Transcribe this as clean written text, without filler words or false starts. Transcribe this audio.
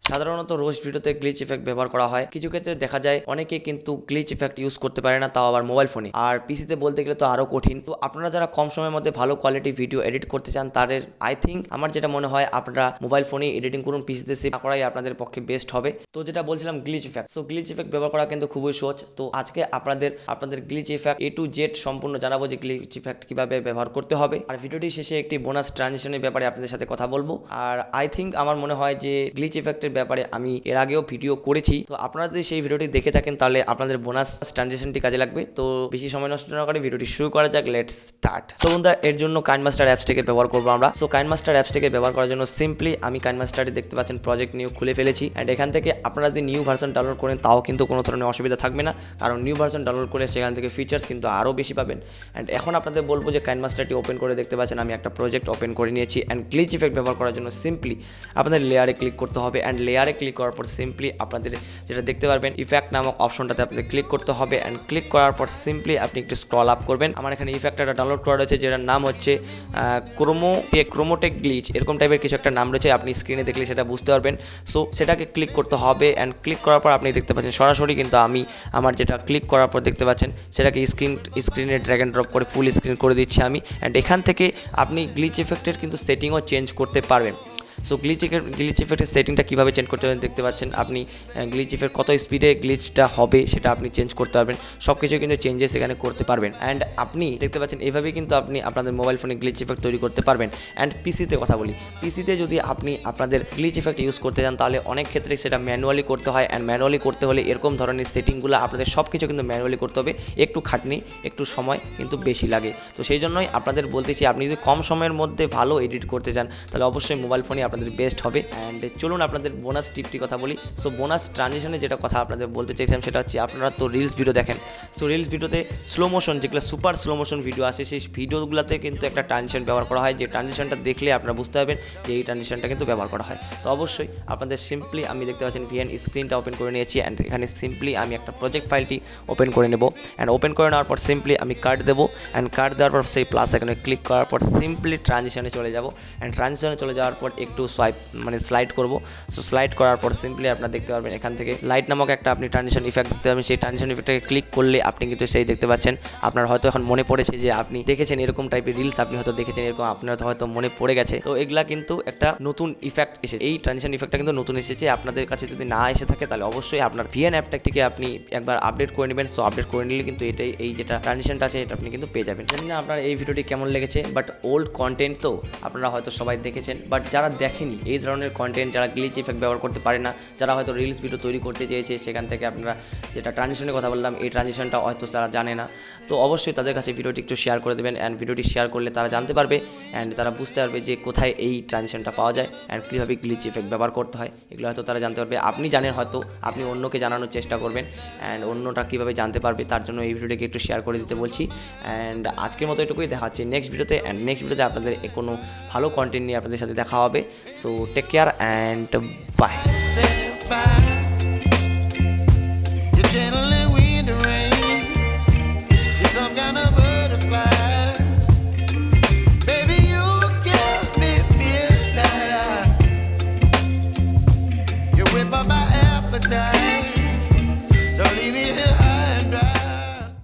সাধারণত রোস্ট ভিডিওতে glitch effect ব্যবহার করা হয়। কিছু ক্ষেত্রে দেখা যায় অনেকে কিন্তু গ্লিচ ইফেক্ট ইউজ করতে পারে না, তাও আবার মোবাইল ফোনে। আর পিসিতে বলতে গেলে তো আরও কঠিন। তো আপনারা যারা কম সময়ের মধ্যে ভালো কোয়ালিটি ভিডিও এডিট করতে চান তাদের আই থিঙ্ক আমার যেটা মনে হয় আপনারা মোবাইল ফোনে এডিটিং করুন, পিসিতে সেভ না করাই আপনাদের পক্ষে বেস্ট হবে। তো যেটা বলছিলাম glitch effect, so glitch effect ব্যবহার করা কিন্তু খুবই সহজ। তো আজকে আপনাদের glitch effect A to Z সম্পূর্ণ জানাবো যে গ্লিচ ইফেক্ট কিভাবে ব্যবহার করতে হবে। আর ভিডিওটি শেষে একটি বোনাস ট্রানজিশনের ব্যাপারে আপনাদের সাথে কথা বলবো। আর আই থিঙ্ক আমার মনে হয় যে গ্লিচ ইফেক্টের ব্যাপারে আমি এর আগেও ভিডিও করেছি। তো আপনারা যদি সেই ভিডিওটি দেখে থাকেন তাহলে আপনাদের বোনাস ট্রানজিশনটি কাজে লাগবে। তো বেশি সময় নষ্ট না করে ভিডিওটি শুরু করা যাক, লেটস স্টার্ট। সো বন্ধুরা, এর জন্য কাইনমাস্টার অ্যাপসটিকে ব্যবহার করবো আমরা। সো কাইনমাস্টার অ্যাপসটিকে ব্যবহার করার জন্য সিম্পলি আমি কাইনমাস্টারে দেখতে পাচ্ছেন প্রজেক্ট নিউ খুলে ফেলেছি। অ্যান্ড এখান থেকে আপনারা যদি নিউ ভার্সন ডাউনলোড করেন তাও কিন্তু কোনো ধরনের অসুবিধা থাকবে না, কারণ নিউ ভার্সন ডাউনলোড করলে সেখান থেকে ফিচার্স কিন্তু আরও বেশি পাবেন। অ্যান্ড এখন আপনাদের বলবো যে কাইনমাস্টারটি ওপেন করে দেখতে পাচ্ছেন আমি একটা প্রজেক্ট ওপেন করে নিয়েছি। অ্যান্ড গ্লিচ ইফেক্ট ব্যবহার করার জন্য সিম্পলি আপনাদের লেয়ারে ক্লিক করতে হবে। অ্যান্ড লেয়ারে ক্লিক করার পর সিম্পলি আপনাদের যেটা দেখতে পারবেন ইফেক্ট নামক অপশনটাতে আপনাদের ক্লিক করতে হবে। অ্যান্ড ক্লিক করার পর সিম্পলি আপনি একটু স্ক্রল আপ করবেন। আমার এখানে ইফেক্টটা ডাউনলোড করা রয়েছে যেটার নাম হচ্ছে ক্রোমোটেক গ্লিচ, এরকম টাইপের কিছু একটা নাম রয়েছে, আপনি স্ক্রিনে দেখলে সেটা বুঝতে পারবেন। সো সেটাকে ক্লিক করতে হবে। অ্যান্ড ক্লিক করার পর আপনি দেখতে পাচ্ছেন সরাসরি কিন্তু আমি আমার যেটা ক্লিক করার পর দেখতে পাচ্ছেন সেটাকে স্ক্রিনে ড্র্যাগ অ্যান্ড ড্রপ করে ফুল স্ক্রিন করে দিচ্ছি আমি। অ্যান্ড এখান থেকে আপনি গ্লিচ ইফেক্টের কিন্তু সেটিংও চেঞ্জ করতে পারবেন। সো গ্লিচ ইফেক্টের সেটিংটা কীভাবে চেঞ্জ করতে পারবেন দেখতে পাচ্ছেন আপনি। গ্লিচ ইফেক্ট কত স্পিডে গ্লিচটা হবে সেটা আপনি চেঞ্জ করতে পারবেন, সব কিছু কিন্তু চেঞ্জেস এখানে করতে পারবেন। অ্যান্ড আপনি দেখতে পাচ্ছেন এভাবেই কিন্তু আপনি আপনাদের মোবাইল ফোনে গ্লিচ ইফেক্ট তৈরি করতে পারবেন। অ্যান্ড পিসিতে কথা বলি, পিসিতে যদি আপনি আপনাদের গ্লিচ ইফেক্ট ইউজ করতে চান তাহলে অনেক ক্ষেত্রে সেটা ম্যানুয়ালি করতে হয়। অ্যান্ড ম্যানুয়ালি করতে হলে এরকম ধরনের সেটিংগুলো আপনাদের সব কিছু কিন্তু ম্যানুয়ালি করতে হবে, একটু খাটনি একটু সময় কিন্তু বেশি লাগে। তো সেই জন্যই আপনাদের বলতেছি আপনি যদি কম সময়ের মধ্যে ভালো এডিট করতে চান তাহলে অবশ্যই মোবাইল ফোনই আপনাদের বেস্ট হবে। অ্যান্ড চলুন আপনাদের বোনাস টিপটি কথা বলি। সো বোনাস ট্রানজিশনে যেটা কথা আপনাদের বলতে চাইছিলাম সেটা হচ্ছে আপনারা তো রিলস ভিডিও দেখেন। সো রিলস ভিডিওতে স্লো মোশন যেগুলো সুপার স্লো মোশন ভিডিও আসে সেই ভিডিওগুলোতে কিন্তু একটা ট্রানজিশন ব্যবহার করা হয়, যে ট্রানজিশনটা দেখলে আপনারা বুঝতে পারবেন যে এই ট্রানজিশনটা কিন্তু ব্যবহার করা হয়। তো অবশ্যই আপনাদের সিম্পলি আমি দেখতে পাচ্ছেন ভিএন স্ক্রিনটা ওপেন করে নিয়েছি। অ্যান্ড এখানে সিম্পলি আমি একটা প্রজেক্ট ফাইলটি ওপেন করে নেব। অ্যান্ড ওপেন করে নেওয়ার পর সিম্পলি আমি কাট দেবো। অ্যান্ড কাট দেওয়ার পর সেই প্লাস এখানে ক্লিক করার পর সিম্পলি ট্রানজিশনে চলে যাব। অ্যান্ড ট্রানজিশনে চলে যাওয়ার পর একটু স্লাইড করব। সো স্লাইড করার পর সিম্পলি আপনারা দেখতে পারবেন এখান থেকে লাইট নামক একটা আপনি ট্রানজিশন ইফেক্ট দেখতে পাবেন। সেই ট্রানজিশন ইফেক্টটাকে ক্লিক করলে আপনি কিন্তু সেই দেখতে পাচ্ছেন। আপনার হয়তো এখন মনে পড়েছে যে আপনি দেখেছেন এরকম টাইপের রিলস, আপনি হয়তো দেখেছেন এরকম, আপনার হয়তো মনে পড়ে গেছে। তো এগুলা কিন্তু একটা নতুন ইফেক্ট এসেছে, এই ট্রানজিশন ইফেক্টটা কিন্তু নতুন এসেছে। আপনাদের কাছে যদি না এসে থাকে তাহলে অবশ্যই আপনার ভিএন অ্যাপটাকে আপনি একবার আপডেট করে নেবেন। সো আপডেট করে নিলে কিন্তু এই যেটা ট্রানজিশনটা আছে এটা আপনি কিন্তু পেয়ে যাবেন। জানি না আপনার এই ভিডিওটি কেমন লেগেছে, বাট ওল্ড কন্টেন্ট তো আপনারা হয়তো সবাই দেখেছেন, বাট যারা দেখেনি এই ধরনের কন্টেন্ট, যারা গ্লিচ ইফেক্ট ব্যবহার করতে পারে না, যারা হয়তো রিলস ভিডিও তৈরি করতে চেয়েছে, সেখান থেকে আপনারা যেটা ট্রানজিশনের কথা বললাম এই ট্রানজিশনটা হয়তো তারা জানে না। তো অবশ্যই তাদের কাছে ভিডিওটি একটু শেয়ার করে দেবেন। অ্যান্ড ভিডিওটি শেয়ার করলে তারা জানতে পারবে অ্যান্ড তারা বুঝতে পারবে যে কোথায় এই ট্রানজিশনটা পাওয়া যায় অ্যান্ড কীভাবে গ্লিচ ইফেক্ট ব্যবহার করতে হয়, এগুলো হয়তো তারা জানতে পারবে। আপনি জানেন হয়তো, আপনি অন্যকে জানানোর চেষ্টা করবেন অ্যান্ড অন্যটা কীভাবে জানতে পারবে তার জন্য এই ভিডিওটিকে একটু শেয়ার করে দিতে বলছি। অ্যান্ড আজকের মতো এটুকুই, দেখা হচ্ছে নেক্সট ভিডিওতে। অ্যান্ড নেক্সট ভিডিওতে আপনাদের কোনো ভালো কন্টেন্ট নিয়ে আপনাদের সাথে দেখা হবে। So take care and by.